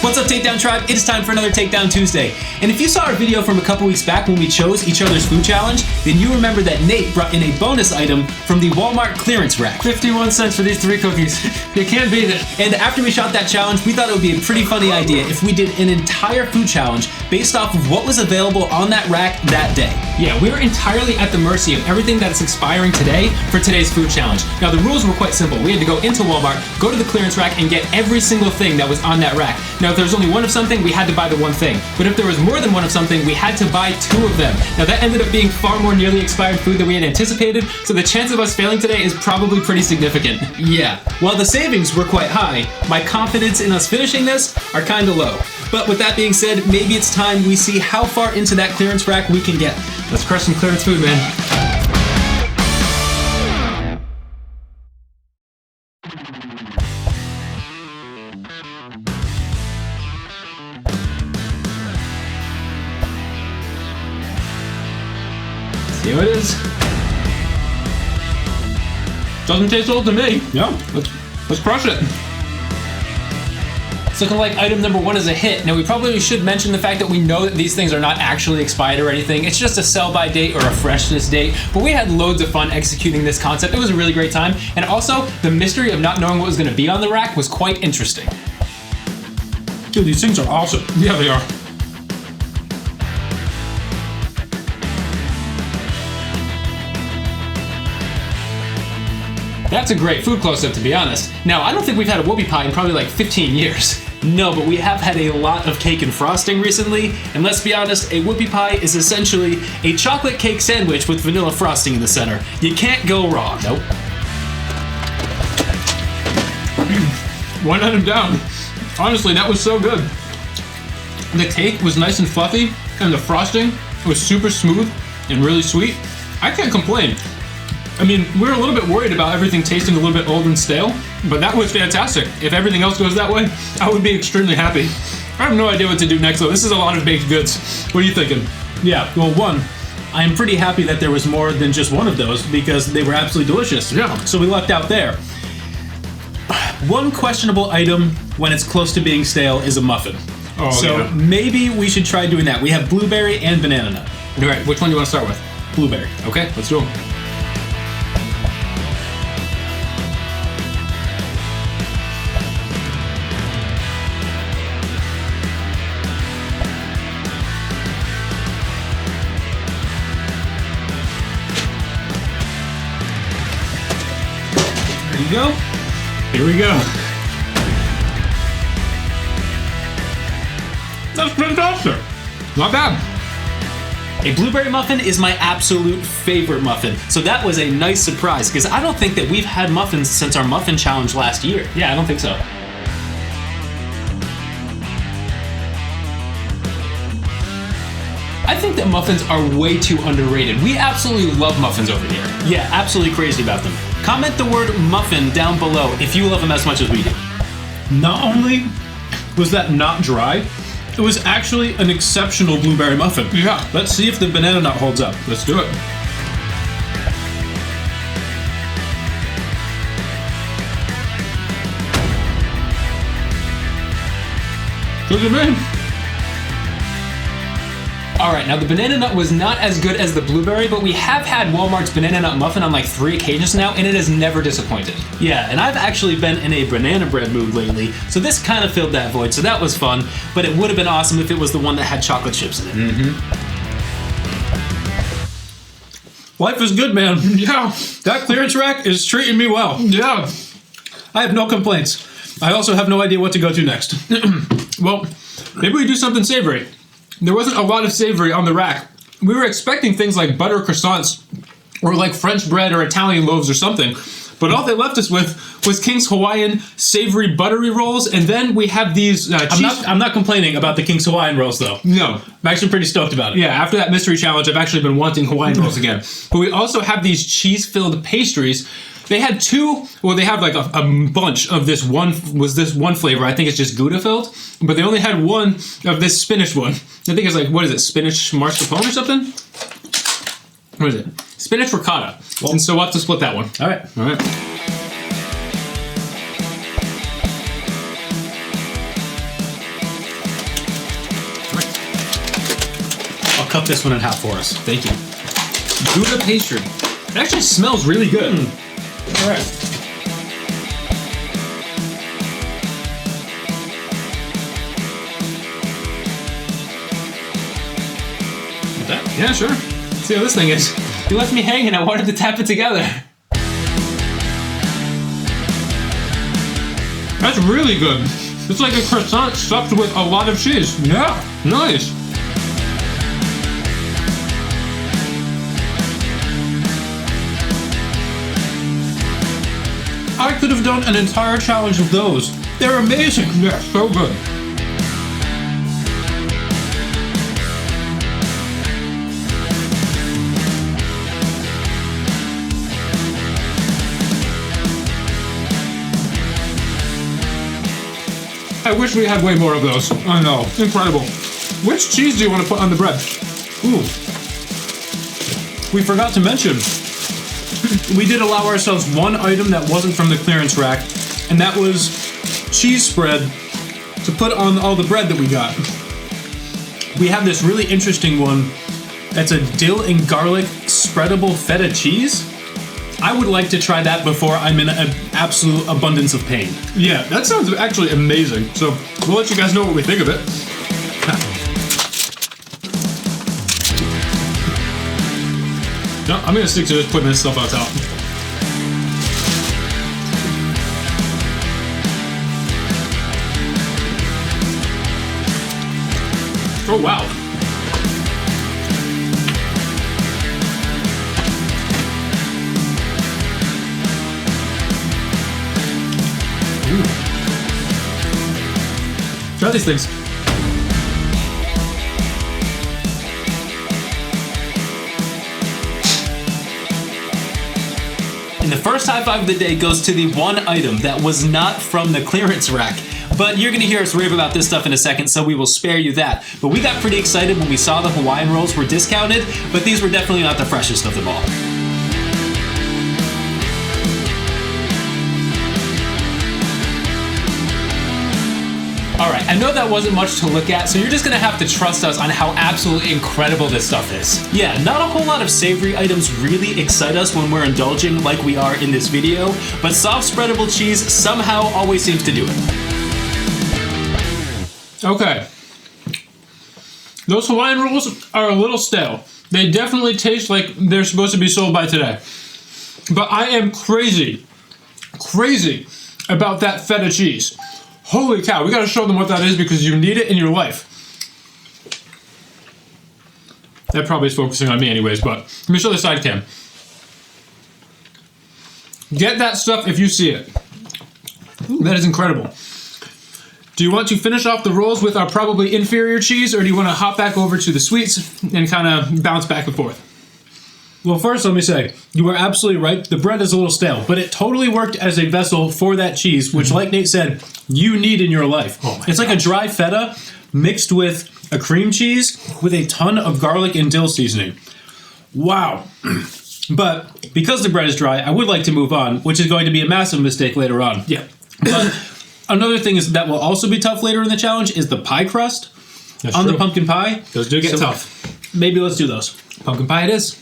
What's up, Takedown Tribe? It is time for another Takedown Tuesday. And if you saw our video from a couple weeks back when we chose each other's food challenge, then you remember that Nate brought in a bonus item from the Walmart clearance rack. 51 cents for these 3 cookies. You can't beat it. And after we shot that challenge, we thought it would be a pretty funny idea if we did an entire food challenge based off of what was available on that rack that day. Yeah, we're entirely at the mercy of everything that's expiring today for today's food challenge. Now, the rules were quite simple. We had to go into Walmart, go to the clearance rack, and get every single thing that was on that rack. Now, if there was only one of something, we had to buy the one thing. But if there was more than one of something, we had to buy 2 of them. Now, that ended up being far more nearly expired food than we had anticipated, so the chance of us failing today is probably pretty significant. Yeah, while the savings were quite high, my confidence in us finishing this are kind of low. But with that being said, maybe it's time we see how far into that clearance rack we can get. Let's crush some clearance food, man. See what it is? Doesn't taste old to me. Yeah. Let's crush it. It's looking like item number 1 is a hit. Now, we probably should mention the fact that we know that these things are not actually expired or anything. It's just a sell-by date or a freshness date. But we had loads of fun executing this concept. It was a really great time. And also, the mystery of not knowing what was going to be on the rack was quite interesting. Dude, these things are awesome. Yeah, they are. That's a great food close-up, to be honest. Now, I don't think we've had a whoopie pie in probably like 15 years. No, but we have had a lot of cake and frosting recently, and let's be honest, a whoopie pie is essentially a chocolate cake sandwich with vanilla frosting in the center. You can't go wrong. Nope. One item down. Honestly, that was so good. The cake was nice and fluffy, and the frosting was super smooth and really sweet. I can't complain. I mean, we're a little bit worried about everything tasting a little bit old and stale, but that was fantastic. If everything else goes that way, I would be extremely happy. I have no idea what to do next, though. This is a lot of baked goods. What are you thinking? Yeah, well, one, I'm pretty happy that there was more than just one of those because they were absolutely delicious. Yeah. So we lucked out there. One questionable item when it's close to being stale is a muffin. Oh, so yeah. maybe we should try doing that. We have blueberry and banana nut. All right, which one do you want to start with? Blueberry. Okay, let's do them. There you go. Here we go. That's fantastic. Not bad. A blueberry muffin is my absolute favorite muffin. So that was a nice surprise because I don't think that we've had muffins since our muffin challenge last year. Yeah, I don't think so. I think that muffins are way too underrated. We absolutely love muffins over here. Yeah, absolutely crazy about them. Comment the word muffin down below if you love them as much as we do. Not only was that not dry, it was actually an exceptional blueberry muffin. Yeah. Let's see if the banana nut holds up. Let's do it. Good to me. All right, now the banana nut was not as good as the blueberry, but we have had Walmart's banana nut muffin on like 3 occasions now, and it has never disappointed. Yeah, and I've actually been in a banana bread mood lately, so this kind of filled that void, so that was fun, but it would have been awesome if it was the one that had chocolate chips in it. Mm-hmm. Life is good, man. Yeah. That clearance rack is treating me well. Yeah. I have no complaints. I also have no idea what to go to next. Well, maybe we do something savory. There wasn't a lot of savory on the rack. We were expecting things like butter croissants or like French bread or Italian loaves or something. But all they left us with was King's Hawaiian savory buttery rolls, and then we have these cheese... I'm not complaining about the King's Hawaiian rolls, though. No. I'm actually pretty stoked about it. Yeah, after that mystery challenge, I've actually been wanting Hawaiian rolls again. But we also have these cheese-filled pastries. They had 2, well, they have like a bunch of this one flavor. I think it's just Gouda filled, but they only had one of this spinach one. I think it's like, what is it, spinach mascarpone or something? What is it? Spinach ricotta. Well, and so we'll have to split that one. All right. All right. cut this one in half for us. Thank you. Gouda pastry. It actually smells really good. All right. Yeah, sure. Let's see how this thing is. You left me hanging. I wanted to tap it together. That's really good. It's like a croissant stuffed with a lot of cheese. Yeah. Nice. I could have done an entire challenge of those. They're amazing. Yeah, so good. I wish we had way more of those. I know. Incredible. Which cheese do you want to put on the bread? Ooh. We forgot to mention, we did allow ourselves one item that wasn't from the clearance rack, and that was cheese spread to put on all the bread that we got. We have this really interesting one that's a dill and garlic spreadable feta cheese. I would like to try that before I'm in an absolute abundance of pain. Yeah, that sounds actually amazing. So we'll let you guys know what we think of it. No, I'm gonna stick to just putting this stuff on top. Oh wow. Try these things. And the first high five of the day goes to the one item that was not from the clearance rack. But you're gonna hear us rave about this stuff in a second, so we will spare you that. But we got pretty excited when we saw the Hawaiian rolls were discounted, but these were definitely not the freshest of them all. Alright, I know that wasn't much to look at, so you're just gonna have to trust us on how absolutely incredible this stuff is. Yeah, not a whole lot of savory items really excite us when we're indulging like we are in this video, but soft spreadable cheese somehow always seems to do it. Okay. Those Hawaiian rolls are a little stale. They definitely taste like they're supposed to be sold by today. But I am crazy about that feta cheese. Holy cow, we gotta show them what that is because you need it in your life. That probably is focusing on me anyways, but let me show the side cam. Get that stuff if you see it. That is incredible. Do you want to finish off the rolls with our probably inferior cheese, or do you want to hop back over to the sweets and kind of bounce back and forth? Well, first let me say, you were absolutely right. The bread is a little stale, but it totally worked as a vessel for that cheese, which like Nate said, you need in your life. It's like a dry feta mixed with a cream cheese with a ton of garlic and dill seasoning. Wow. But because the bread is dry, I would like to move on, which is going to be a massive mistake later on. Yeah. But another thing is that will also be tough later in the challenge is the pie crust. That's on true. the pumpkin pie. Those do get tough. Maybe let's do those. Pumpkin pie it is.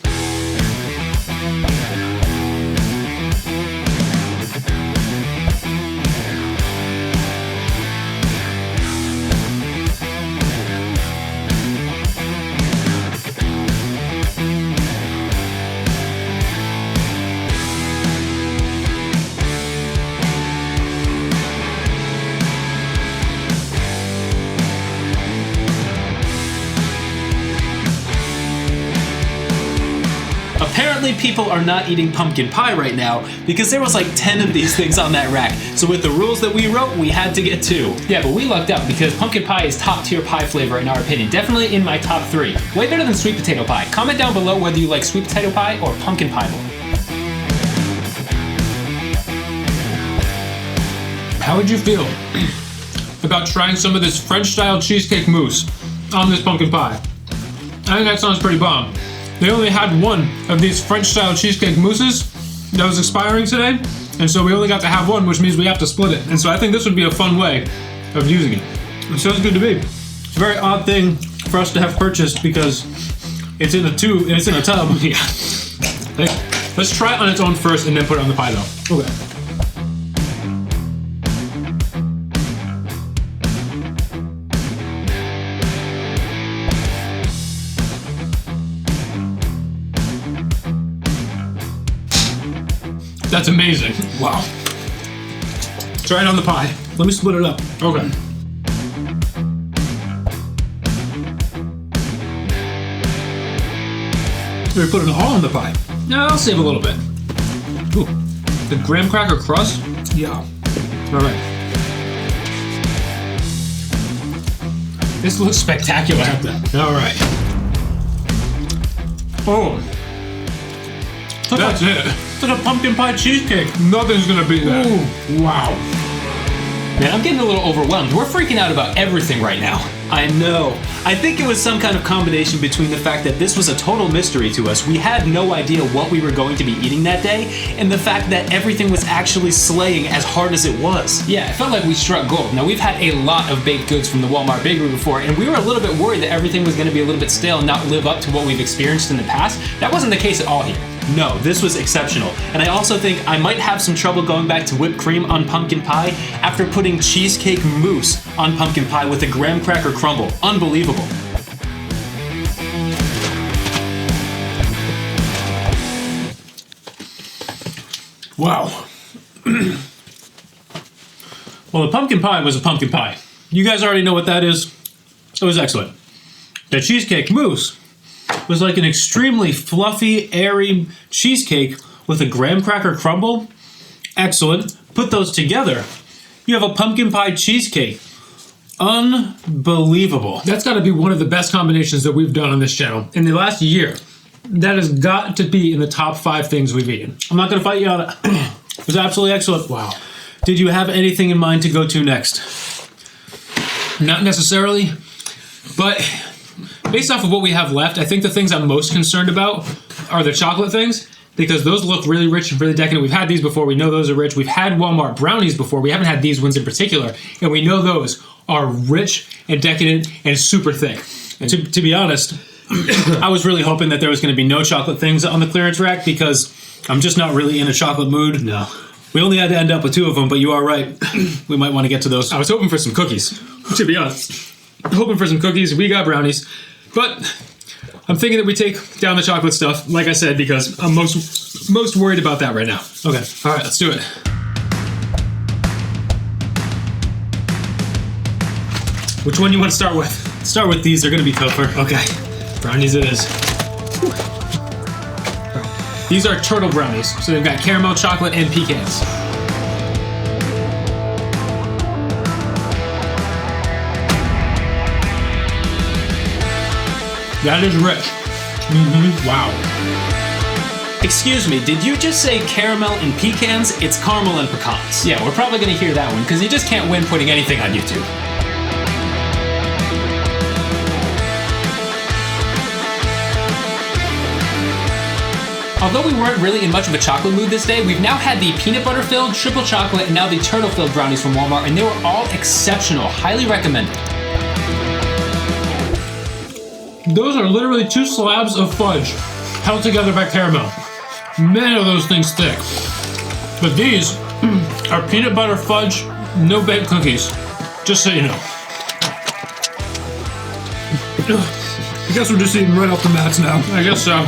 Apparently people are not eating pumpkin pie right now because there was like 10 of these things on that rack. So with the rules that we wrote, we had to get 2. Yeah, but we lucked out because pumpkin pie is top tier pie flavor in our opinion. Definitely in my top 3. Way better than sweet potato pie. Comment down below whether you like sweet potato pie or pumpkin pie more. How would you feel about trying some of this French style cheesecake mousse on this pumpkin pie? I think that sounds pretty bomb. They only had one of these French style cheesecake mousses that was expiring today, and so we only got to have one, which means we have to split it. And so I think this would be a fun way of using it. It sounds good to me. It's a very odd thing for us to have purchased because It's in a tube. It's in a tub. Yeah. Let's try it on its own first and then put it on the pie though. Okay. That's amazing. Wow. Try it on the pie. Let me split it up. Okay. We put it all in the pie. No, I'll save a little bit. Ooh. The graham cracker crust? Yeah. All right. This looks spectacular. All right. Oh. That's it. It's like a pumpkin pie cheesecake. Nothing's gonna beat that. Ooh, wow. Man, I'm getting a little overwhelmed. We're freaking out about everything right now. I know. I think it was some kind of combination between the fact that this was a total mystery to us, we had no idea what we were going to be eating that day, and the fact that everything was actually slaying as hard as it was. Yeah, it felt like we struck gold. Now, we've had a lot of baked goods from the Walmart bakery before, and we were a little bit worried that everything was going to be a little bit stale and not live up to what we've experienced in the past. That wasn't the case at all here. No, this was exceptional. And I also think I might have some trouble going back to whipped cream on pumpkin pie after putting cheesecake mousse on pumpkin pie with a graham cracker crumble. Unbelievable. Wow. Well, the pumpkin pie was a pumpkin pie. You guys already know what that is. It was excellent. The cheesecake mousse was like an extremely fluffy, airy cheesecake with a graham cracker crumble. Excellent. Put those together, you have a pumpkin pie cheesecake. Unbelievable. That's got to be one of the best combinations that we've done on this channel in the last year. That has got to be in the top 5 things we've eaten. I'm not going to fight you on it. It was absolutely excellent. Wow. Did you have anything in mind to go to next? Not necessarily, but based off of what we have left, I think the things I'm most concerned about are the chocolate things, because those look really rich and really decadent. We've had these before. We know those are rich. We've had Walmart brownies before. We haven't had these ones in particular, and we know those are rich and decadent and super thick. And to be honest, I was really hoping that there was going to be no chocolate things on the clearance rack because I'm just not really in a chocolate mood. No. We only had to end up with 2 of them, but you are right. We might want to get to those. I was hoping for some cookies, to be honest. Hoping for some cookies. We got brownies. But I'm thinking that we take down the chocolate stuff, like I said, because I'm most worried about that right now. Okay. All right, let's do it. Which one do you want to start with? Start with these. They're going to be tougher. Okay, brownies it is. These are turtle brownies, so they've got caramel, chocolate, and pecans. That is rich. Mm-hmm. Wow. Excuse me, did you just say caramel and pecans? It's caramel and pecans. Yeah, we're probably going to hear that one, because you just can't win putting anything on YouTube. Although we weren't really in much of a chocolate mood this day, we've now had the peanut butter filled, triple chocolate, and now the turtle filled brownies from Walmart, and they were all exceptional. Highly recommended. Those are literally 2 slabs of fudge held together by caramel. Man, are those things thick. But these are peanut butter fudge, no baked cookies. Just so you know. I guess we're just eating right off the mats now. I guess so.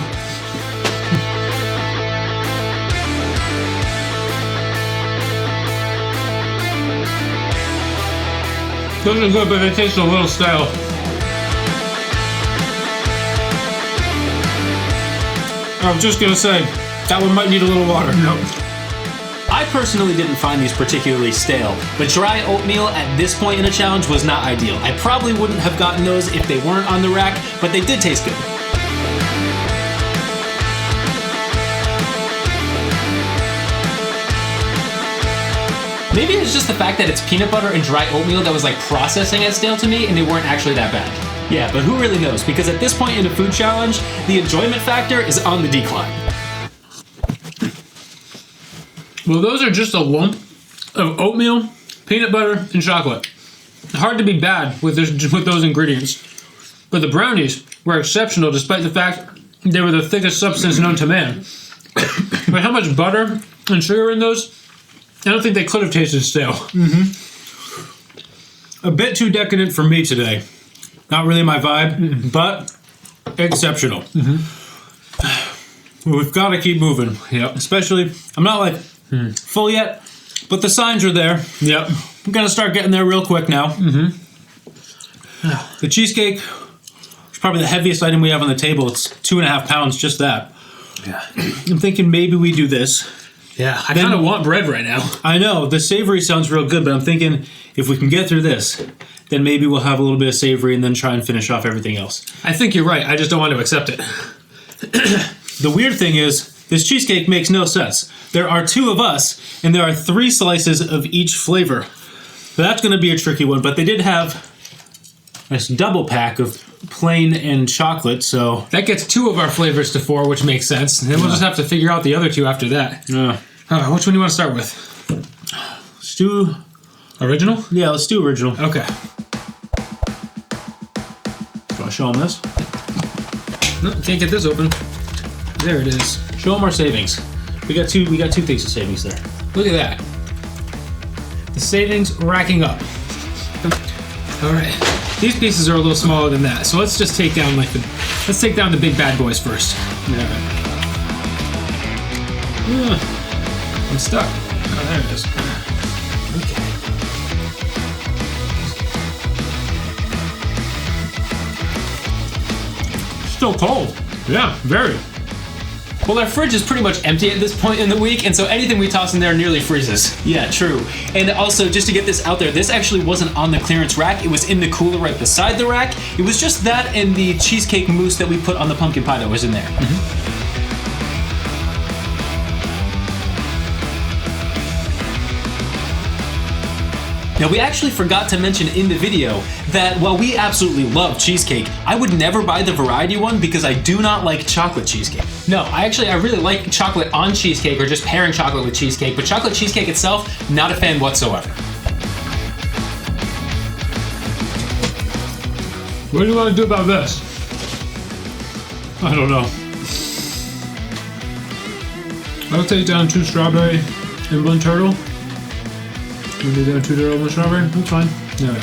Those are good, but they taste a little stale. I was just going to say, that one might need a little water. No. I personally didn't find these particularly stale, but dry oatmeal at this point in a challenge was not ideal. I probably wouldn't have gotten those if they weren't on the rack, but they did taste good. Maybe it's just the fact that it's peanut butter and dry oatmeal that was like processing as stale to me, and they weren't actually that bad. Yeah, but who really knows? Because at this point in a food challenge, the enjoyment factor is on the decline. Well, those are just a lump of oatmeal, peanut butter, and chocolate. Hard to be bad with those ingredients. But the brownies were exceptional despite the fact they were the thickest substance known to man. But how much butter and sugar in those? I don't think they could have tasted stale. A bit too decadent for me today. Not really my vibe, but exceptional. We've got to keep moving. Yep. Especially, I'm not like full yet, but the signs are there. Yep. I'm going to start getting there real quick now. The cheesecake is probably the heaviest item we have on the table. It's 2.5 pounds, just that. Yeah. I'm thinking maybe we do this. Yeah, I kind of want bread right now. I know, the savory sounds real good, but I'm thinking if we can get through this, then maybe we'll have a little bit of savory and then try and finish off everything else. I think you're right. I just don't want to accept it. The weird thing is, this cheesecake makes no sense. There are 2 of us, and there are 3 slices of each flavor. So that's going to be a tricky one, but they did have this double pack of plain and chocolate, so... That gets 2 of our flavors to 4, which makes sense. And then we'll just have to figure out the other 2 after that. Which one do you want to start with? Let's do... Original? Yeah, let's do original. Okay. So I'll show them this. No, can't get this open. There it is. Show them our savings. We got two things of savings there. Look at that. The savings racking up. All right. These pieces are a little smaller than that, so let's just take down let's take down the big bad boys first. I'm stuck. Oh, there it is. Okay. Still cold. Yeah, very. Well, our fridge is pretty much empty at this point in the week, and so anything we toss in there nearly freezes. Yeah, true. And also, just to get this out there, this actually wasn't on the clearance rack. It was in the cooler right beside the rack. It was just that and the cheesecake mousse that we put on the pumpkin pie that was in there. Now, we actually forgot to mention in the video that while we absolutely love cheesecake, I would never buy the variety one because I do not like chocolate cheesecake. No, I really like chocolate on cheesecake or just pairing chocolate with cheesecake, but chocolate cheesecake itself, not a fan whatsoever. What do you want to do about this? I don't know. I'll take down 2 strawberry and 1 turtle. You do down 2 turtle and 1 strawberry? That's fine. All right.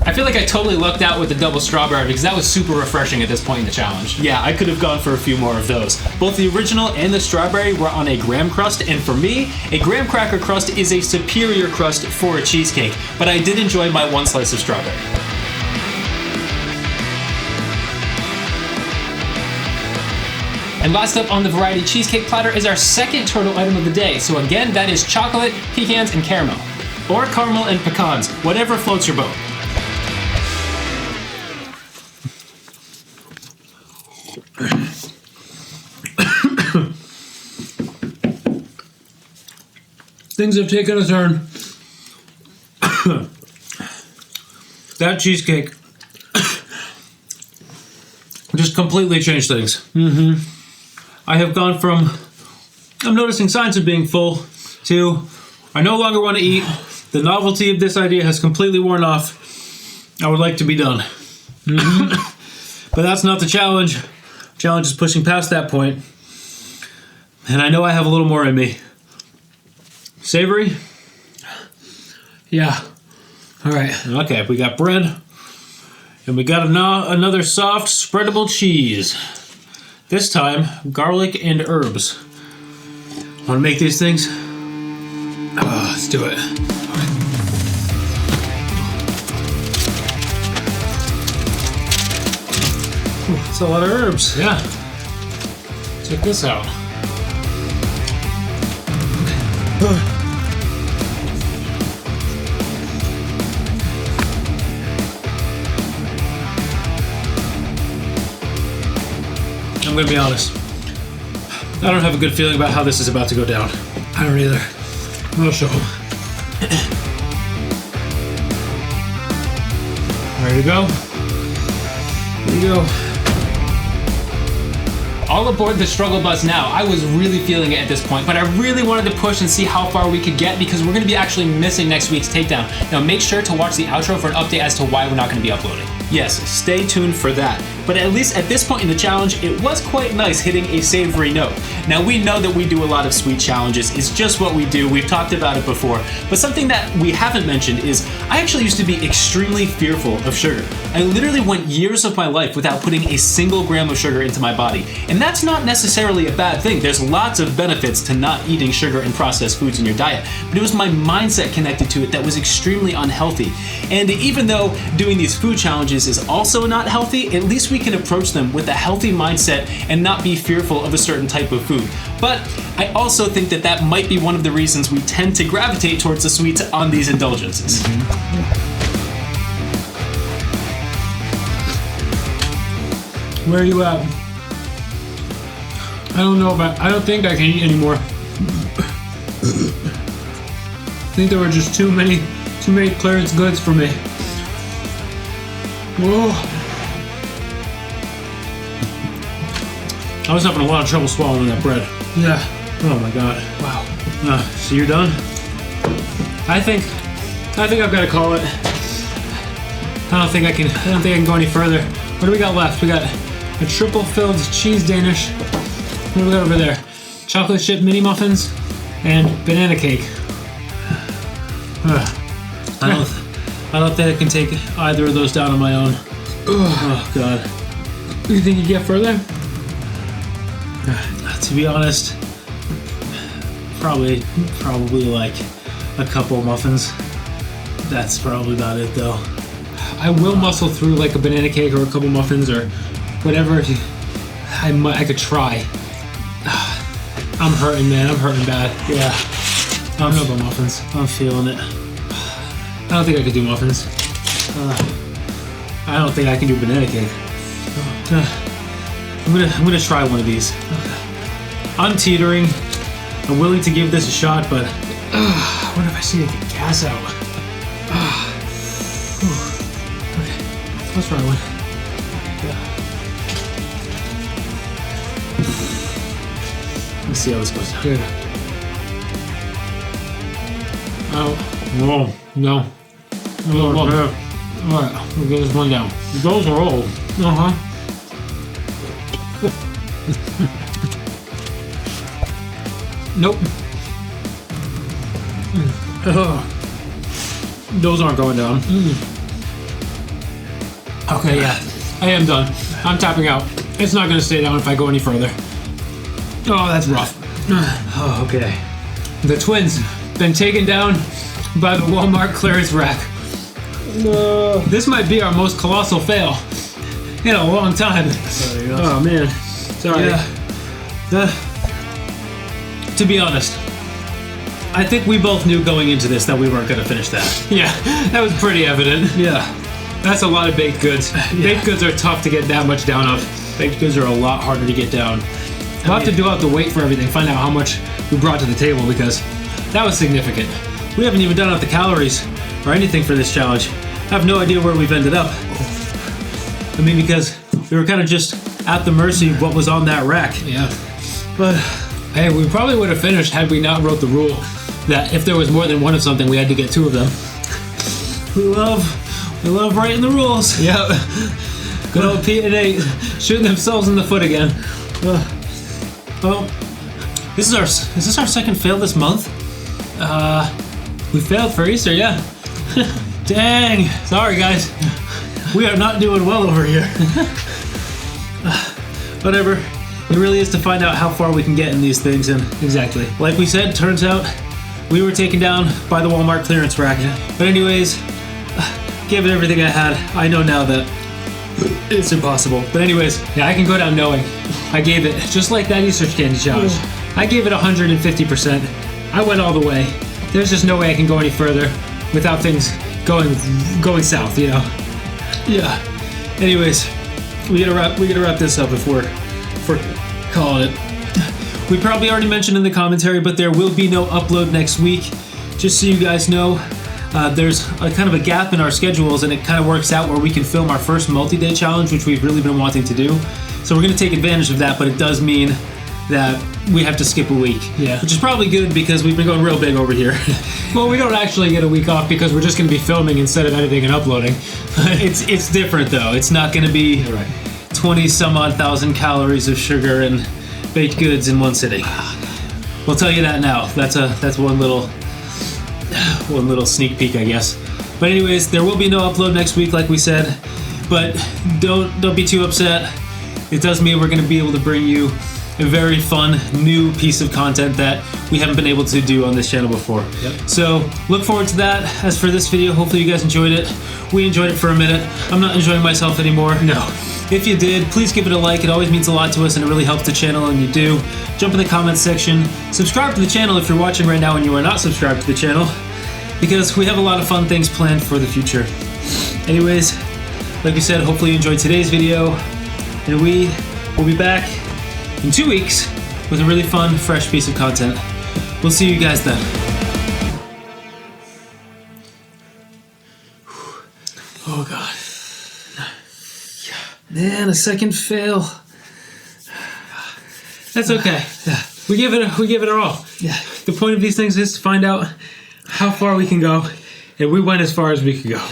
I feel like I totally lucked out with the double strawberry because that was super refreshing at this point in the challenge. Yeah, I could have gone for a few more of those. Both the original and the strawberry were on a graham crust, and for me, a graham cracker crust is a superior crust for a cheesecake, but I did enjoy my 1 slice of strawberry. And last up on the variety cheesecake platter is our second turtle item of the day. So again, that is chocolate, pecans, and caramel. Or caramel and pecans, whatever floats your boat. Things have taken a turn. That cheesecake just completely changed things. I have gone from, I'm noticing signs of being full, to, I no longer want to eat. The novelty of this idea has completely worn off. I would like to be done. But that's not the challenge. Challenge is pushing past that point. And I know I have a little more in me. Savory? Yeah. All right. Okay, we got bread. And we got another soft, spreadable cheese. This time, garlic and herbs. Want to make these things? Let's do it. It's a lot of herbs. Yeah. Check this out. I'm gonna be honest. I don't have a good feeling about how this is about to go down. I don't either. I'll show them. Ready to go? Here you go. all aboard the struggle bus now. I was really feeling it at this point, but I really wanted to push and see how far we could get because we're going to be actually missing next week's takedown. Now make sure to watch the outro for an update as to why we're not going to be uploading. Yes, stay tuned for that. But at least at this point in the challenge, it was quite nice hitting a savory note. Now we know that we do a lot of sweet challenges. It's just what we do. We've talked about it before. But something that we haven't mentioned is I actually used to be extremely fearful of sugar. I literally went years of my life without putting a single gram of sugar into my body. And that's not necessarily a bad thing. There's lots of benefits to not eating sugar and processed foods in your diet. But it was my mindset connected to it that was extremely unhealthy. And even though doing these food challenges is also not healthy, at least we can approach them with a healthy mindset and not be fearful of a certain type of food. But I also think that that might be one of the reasons we tend to gravitate towards the sweets on these indulgences. Where are you at? I don't know, but I don't think I can eat anymore. I think there were just too many clearance goods for me. Whoa. I was having a lot of trouble swallowing that bread. Yeah. Oh my god. Wow. So you're done? I think I've got to call it. I don't think I can go any further. What do we got left? We got a triple filled cheese Danish. What do we got over there? Chocolate chip mini muffins and banana cake. I don't think I can take either of those down on my own. Oh god. You think you get further? To be honest, probably like a couple muffins. That's probably about it though. I will muscle through like a banana cake or a couple muffins or whatever. I could try. I'm hurting, man. I'm hurting bad. Yeah. I don't know about muffins. I'm feeling it. I don't think I could do muffins. I don't think I can do banana cake. I'm gonna try one of these. I'm teetering. I'm willing to give this a shot, but what if I see I get gas out? Okay, let's try one. Let's see how this goes. Good. Oh, Whoa, no. oh, All right, we'll get this one down. those are old. Uh-huh. Nope. Those aren't going down. Okay, yeah. I am done. I'm tapping out. It's not going to stay down if I go any further. Oh, that's rough. Oh, okay. The twins been taken down by the Walmart clearance rack. No. This might be our most colossal fail in a long time. Oh man. Sorry. Yeah. To be honest, I think we both knew going into this that we weren't going to finish that. Yeah, that was pretty evident. Yeah. That's a lot of baked goods. Baked goods are tough to get that much down of. Baked goods are a lot harder to get down. We'll have to do out the weight for everything, find out how much we brought to the table because that was significant. We haven't even done out the calories or anything for this challenge. I have no idea where we've ended up. I mean, because we were kind of just at the mercy of what was on that rack. Yeah. But Hey, we probably would have finished had we not wrote the rule that if there was more than one of something, we had to get two of them. we love writing the rules. Yeah. Good old Pete and Nate shooting themselves in the foot again. Well, is this our second fail this month? We failed for Easter, yeah. Dang. Sorry, guys. We are not doing well over here. Whatever. It really is to find out how far we can get in these things, and Exactly. like we said, turns out we were taken down by the Walmart clearance rack. Yeah. But anyways, gave it everything I had. I know now that it's impossible. But anyways, Yeah, I can go down knowing. I gave it, just like that Easter candy challenge, I gave it 150%. I went all the way. There's just no way I can go any further without things going south, you know? yeah. Anyways, we gotta wrap this up if we're calling it. We probably already mentioned in the commentary, but there will be no upload next week. Just so you guys know, there's a kind of a gap in our schedules, and it kind of works out where we can film our first multi-day challenge, which we've really been wanting to do. So we're going to take advantage of that, but it does mean that we have to skip a week. Yeah. Which is probably good because we've been going real big over here. Well, we don't actually get a week off because we're just going to be filming instead of editing and uploading. It's different though. It's not going to be 20 some odd thousand calories of sugar and baked goods in one sitting. We'll tell you that now. That's one little sneak peek, I guess. But anyways, there will be no upload next week, like we said. But don't be too upset. It does mean we're going to be able to bring you a very fun new piece of content that we haven't been able to do on this channel before. Yep. So look forward to that. As for this video, hopefully you guys enjoyed it. We enjoyed it for a minute. I'm not enjoying myself anymore. No. If you did, please give it a like. It always means a lot to us and it really helps the channel, and you do. Jump in the comments section. Subscribe to the channel if you're watching right now and you are not subscribed to the channel, because we have a lot of fun things planned for the future. Anyways, like we said, hopefully you enjoyed today's video, and we will be back in 2 weeks with a really fun, fresh piece of content. We'll see you guys then. Oh God. Man, a second fail. That's okay. Yeah. We give it our all. Yeah. The point of these things is to find out how far we can go, and we went as far as we could go.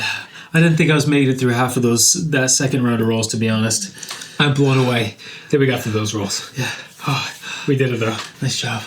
I didn't think I was making it through half of that second round of rolls, to be honest. I'm blown away that we got through those rolls. Yeah. Oh, we did it though. Nice job.